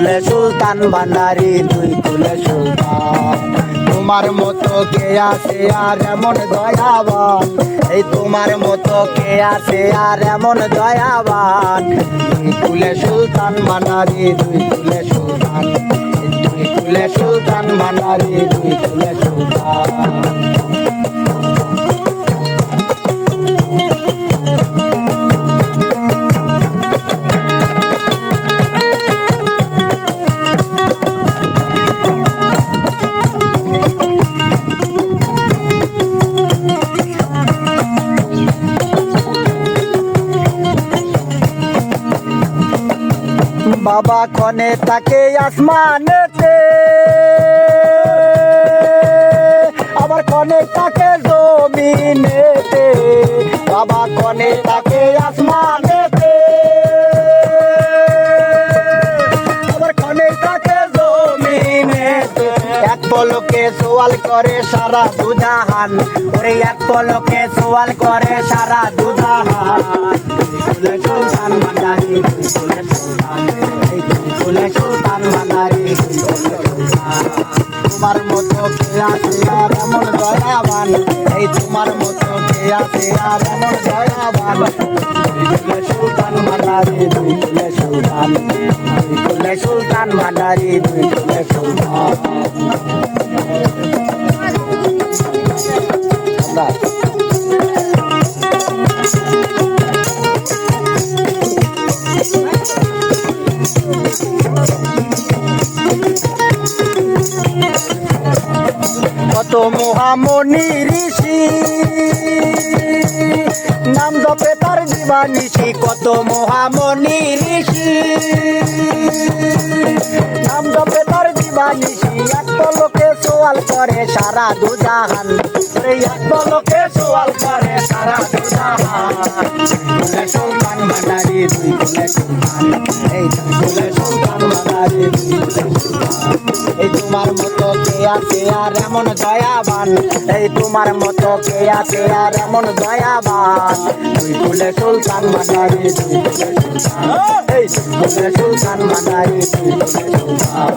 কুলে সুলতান ভান্ডারি, দুই কুলে সুলতান। তোমার মতো কে আছে আর এমন দয়াবান, এই তোমার মতো কে আছে আর এমন দয়াবান। দুই কুলে সুলতান ভান্ডারি, দুই কুলে সুলতান, দুই কুলে সুলতান ভান্ডারি, দুই কুলে সুলতান। বাবা কনে তাকে আসমানেতে, আবার কনে তাকে জমিনেতে। বাবা কনে তাকে আসমানেতে, আবার কনে তাকে জমিনেতে। এক পলকে সোয়াল করে সারা দুজাহান, ওরে এক পলকে সোয়াল করে সারা দুজাহান। কুলে সুলতান ভান্ডারি, কুলে সুলতান, কুলে সুলতান ভান্ডারি, কুলে সুলতান। তোমার মতো কে আছে আর এমন দয়াবান, এই তোমার মতো কে আছে আর এমন দয়াবান। কুলে সুলতান ভান্ডারি, কুলে সুলতান, কুলে সুলতান ভান্ডারি, কুলে সুলতান। কত মহামণি ঋষি নাম জপে তার দিবানিশি, কত মহামণি ঋষি নাম জপে তার দিবানিশি। এক পলকে সোয়াল করে সারা দুজাহান, এক পলকে সোয়াল করে সারা দুজাহান। কুলে সুলতান ভান্ডারি, দুই কুলে সুলতান, এই কুলে সুলতান ভান্ডারি, দুই কুলে সুলতান। এই তোমার মতো কে আছে আর এমন দয়াবান, এই তোমার মতো কে আছে আর এমন দয়াবান। দুই কুলে সুলতান ভান্ডারি, দুই কুলে সুলতান, এই কুলে সুলতান ভান্ডারি, দুই কুলে সুলতান।